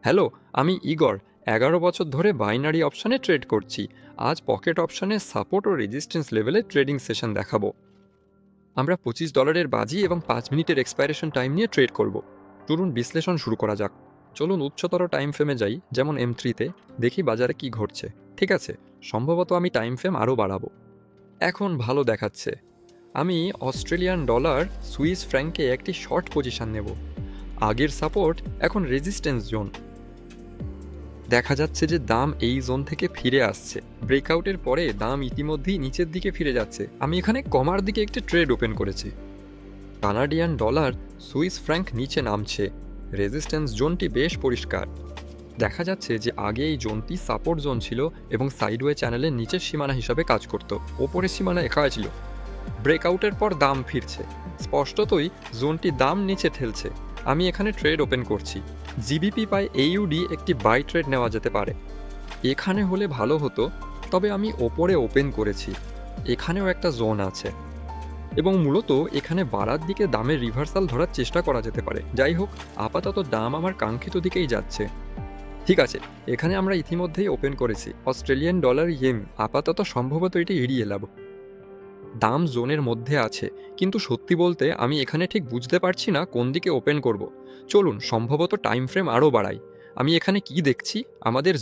Hello, আমি Igor. ১১ বছর ধরে বাইনারি অপশানে ট্রেড করছি। আজ পকেট অপশানে সাপোর্ট ও রেজিস্ট্যান্স লেভেলে ট্রেডিং সেশন দেখাবো। আমরা $25 বাজি এবং 5 মিনিটের এক্সপাইরেশন টাইম নিয়ে ট্রেড করব। চলুন বিশ্লেষণ শুরু করা যাক। চলুন উচ্চতর টাইম ফ্রেমে যাই, যেমন M3-তে। দেখি বাজারে কি ঘটছে। ঠিক আছে, সম্ভবত আমি টাইম ফ্রেম আরও বাড়াবো। এখন ভালো দেখাচ্ছে। আমি অস্ট্রেলিয়ান ডলার সুইস ফ্র্যাঙ্কে একটি শর্ট পজিশন নেব। আগের সাপোর্ট এখন রেজিস্ট্যান্স জোন। দেখা যাচ্ছে যে দাম এই জোন থেকে ফিরে আসছে। ব্রেকআউটের পরে দাম ইতিমধ্যেই নিচের দিকে ফিরে যাচ্ছে। আমি এখানে কমার দিকে একটি ট্রেড ওপেন করেছি। কানাডিয়ান ডলার সুইস ফ্র্যাঙ্ক নিচে নামছে। রেজিস্ট্যান্স জোনটি বেশ পরিষ্কার। দেখা যাচ্ছে যে আগে এই জোনটি সাপোর্ট জোন ছিল এবং সাইডওয়ে চ্যানেলের নিচের সীমানা হিসাবে কাজ করত। ওপরের সীমানা একা ছিল। ব্রেকআউটের পর দাম ফিরছে। স্পষ্টতই জোনটি দাম নিচে ঠেলছে। আমি এখানে ট্রেড ওপেন করছি। জিবিপি বাই এইউডি একটি বাই ট্রেড নেওয়া যেতে পারে। এখানে হলে ভালো হতো, তবে আমি ওপরে ওপেন করেছি। এখানেও একটা জোন আছে এবং মূলত এখানে বাড়ার দিকে দামের রিভার্সাল ধরার চেষ্টা করা যেতে পারে। যাই হোক, আপাতত দাম আমার কাঙ্ক্ষিত দিকেই যাচ্ছে। ঠিক আছে, এখানে আমরা ইতিমধ্যেই ওপেন করেছি অস্ট্রেলিয়ান ডলার ইয়েন। আপাতত সম্ভবত এটি এড়িয়ে লাভ। দাম জোনের মধ্যে আছে, কিন্তু সত্যি বলতে আমি এখানে ঠিক বুঝতে পারছি না কোন দিকে ওপেন করব। চলুন সম্ভবত টাইম ফ্রেম আরও বাড়াই। আমি এখানে কি দেখছি, আমাদের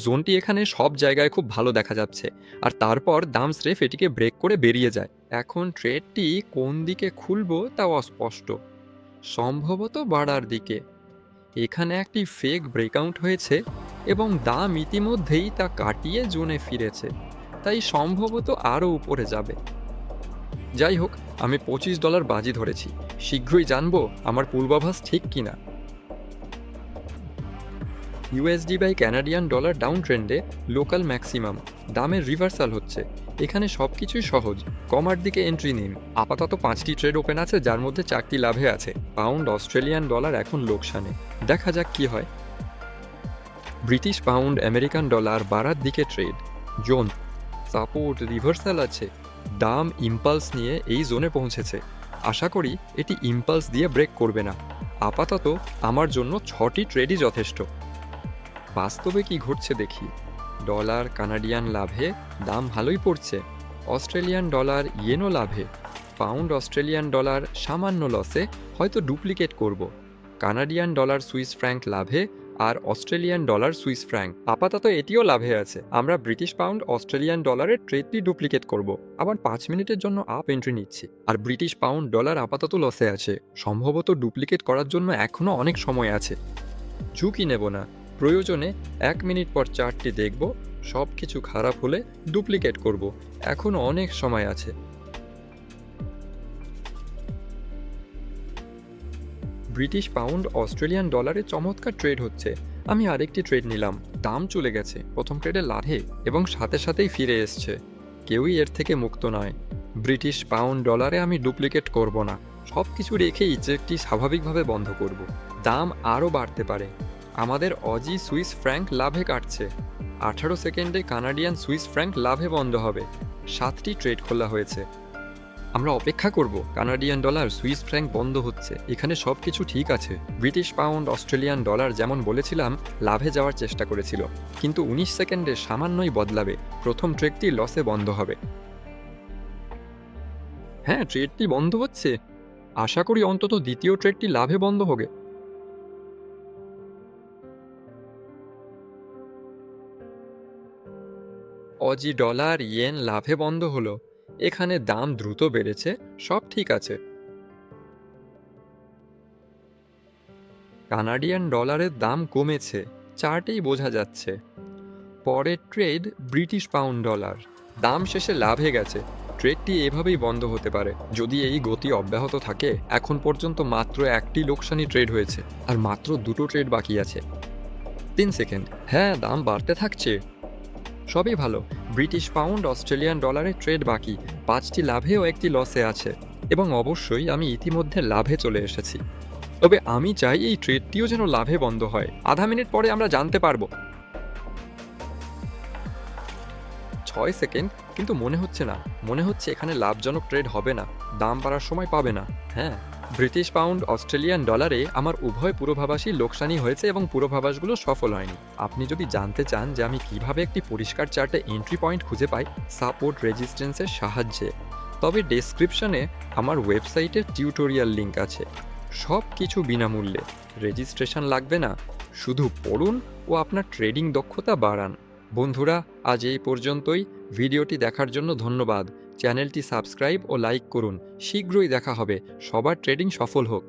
জোনটি এখানে সব জায়গায় খুব ভালো দেখা যাচ্ছে, আর তারপর দাম স্রেফ এটিকে ব্রেক করে বেরিয়ে যায়। এখন ট্রেডটি কোন দিকে খুলবো তা অস্পষ্ট। সম্ভবত বাড়ার দিকে। এখানে একটি ফেক ব্রেকআউট হয়েছে এবং দাম ইতিমধ্যেই তা কাটিয়ে জোনে ফিরেছে, তাই সম্ভবত আরও উপরে যাবে। যাই হোক, আমি $25 বাজি ধরেছি। শীঘ্রই জানবো আমার পূর্বাভাস ঠিক কিনা। USD by Canadian dollar down ট্রেন্ডে লোকাল ম্যাক্সিমাম। দামের রিভার্সাল হচ্ছে। এখানে সব কিছুই সহজ। কমার দিকে এন্ট্রি নিন। আপাতত 5টি ট্রেড ওপেন আছে, যার মধ্যে 4টি লাভে আছে। পাউন্ড অস্ট্রেলিয়ান ডলার এখন লোকসানে। দেখা যাক কি হয়। ব্রিটিশ পাউন্ড আমেরিকান ডলার বাড়ার দিকে ট্রেড। জোন, সাপোর্ট, রিভার্সাল আছে। দাম ইম্পালস নিয়ে এই জোনে পৌঁছেছে। আশা করি এটি ইম্পালস দিয়ে ব্রেক করবে না। আপাতত আমার জন্য 6টি ট্রেডই যথেষ্ট। বাস্তবে কি ঘটছে দেখি। ডলার কানাডিয়ান লাভে, দাম ভালোই পড়ছে। অস্ট্রেলিয়ান ডলার ইয়েনও লাভে। পাউন্ড অস্ট্রেলিয়ান ডলার সামান্য লসে, হয়তো ডুপ্লিকেট করব। কানাডিয়ান ডলার সুইস ফ্র্যাঙ্ক লাভে, আর অস্ট্রেলিয়ান ডলার সুইস ফ্র্যাঙ্ক আপাতত এটিও লাভে আছে। আমরা ব্রিটিশ পাউন্ড অস্ট্রেলিয়ান ডলারের ট্রেডটি ডুপ্লিকেট করব। আবার 5 মিনিটের জন্য আপ এন্ট্রি নিচ্ছি। আর ব্রিটিশ পাউন্ড ডলার আপাতত লসে আছে। সম্ভবত ডুপ্লিকেট করার জন্য এখনও অনেক সময় আছে। ঝুঁকি নেব না। প্রয়োজনে 1 মিনিট পর চার্টটি দেখব। সব কিছু খারাপ হলে ডুপ্লিকেট করব। এখনও অনেক সময় আছে। ব্রিটিশ পাউন্ড অস্ট্রেলিয়ান ডলারে চমৎকার ট্রেড হচ্ছে। আমি আরেকটি ট্রেড নিলাম। দাম চলে গেছে প্রথম ট্রেডে লাভে এবং সাথে সাথেই ফিরে এসছে। কেউই এর থেকে মুক্ত নয়। ব্রিটিশ পাউন্ড ডলারে আমি ডুপ্লিকেট করব না। সব কিছু রেখেই চেকটি স্বাভাবিকভাবে বন্ধ করব। দাম আরও বাড়তে পারে। আমাদের অজি সুইস ফ্র্যাঙ্ক লাভে কাটছে। 18 সেকেন্ডে কানাডিয়ান সুইস ফ্র্যাঙ্ক লাভে বন্ধ হবে। 7টি ট্রেড খোলা হয়েছে। আমরা অপেক্ষা করব। কানাডিয়ান ডলার সুইস ফ্র্যাঙ্ক বন্ধ হচ্ছে। এখানে সব কিছু ঠিক আছে। ব্রিটিশ পাউন্ড অস্ট্রেলিয়ান ডলার যেমন বলেছিলাম লাভে যাওয়ার চেষ্টা করেছিল, কিন্তু 19 সেকেন্ডে সামান্যই বদলাবে। প্রথম ট্রেডটি লসে বন্ধ হবে। হ্যাঁ, ট্রেডটি বন্ধ হচ্ছে। আশা করি অন্তত দ্বিতীয় ট্রেডটি লাভে বন্ধ হবে। অজি ডলার ইয়েন লাভে বন্ধ হলো। এখানে দাম দ্রুত বেড়েছে। সব ঠিক আছে। কানাডিয়ান ডলারের দাম কমেছে, চার্টেই বোঝা যাচ্ছে। পরের ট্রেড ব্রিটিশ পাউন্ড ডলার। দাম শেষে লাভে গেছে। ট্রেডটি এভাবেই বন্ধ হতে পারে যদি এই গতি অব্যাহত থাকে। এখন পর্যন্ত মাত্র একটি লোকসানি ট্রেড হয়েছে, আর মাত্র 2টো ট্রেড বাকি আছে। 3 সেকেন্ড। হ্যাঁ, দাম বাড়তে থাকছে। সবই ভালো। ব্রিটিশ পাউন্ড অস্ট্রেলিয়ান ডলারের ট্রেড বাকি। 5টি লাভে ও একটি লসে আছে, এবং অবশ্যই আমি ইতিমধ্যে লাভে চলে এসেছি। তবে আমি চাই এই ট্রেডটিও যেন লাভে বন্ধ হয়। আধা মিনিট পরে আমরা জানতে পারবো। 6 সেকেন্ড। কিন্তু মনে হচ্ছে না। মনে হচ্ছে এখানে লাভজনক ট্রেড হবে না। দাম বাড়ার সময় পাবে না। হ্যাঁ, ব্রিটিশ পাউন্ড, অস্ট্রেলিয়ান ডলারে আমার উভয় পূর্বাভাসই লোকসানি হয়েছে এবং পূর্বাভাসগুলো সফল হয়নি। আপনি যদি জানতে চান যে আমি কিভাবে একটি পরিষ্কার চার্টে এন্ট্রি পয়েন্ট খুঁজে পাই সাপোর্ট রেজিস্ট্যান্সের সাহায্যে, তবে ডেসক্রিপশনে আমার ওয়েবসাইটের টিউটোরিয়াল লিঙ্ক আছে। সব কিছু বিনামূল্যে, রেজিস্ট্রেশন লাগবে না, শুধু পড়ুন ও আপনার ট্রেডিং দক্ষতা বাড়ান। বন্ধুরা, আজ এই পর্যন্তই। ভিডিওটি দেখার জন্য ধন্যবাদ। চ্যানেলটি সাবস্ক্রাইব ও লাইক করুন। শীঘ্রই দেখা হবে। সবার ট্রেডিং সফল হোক।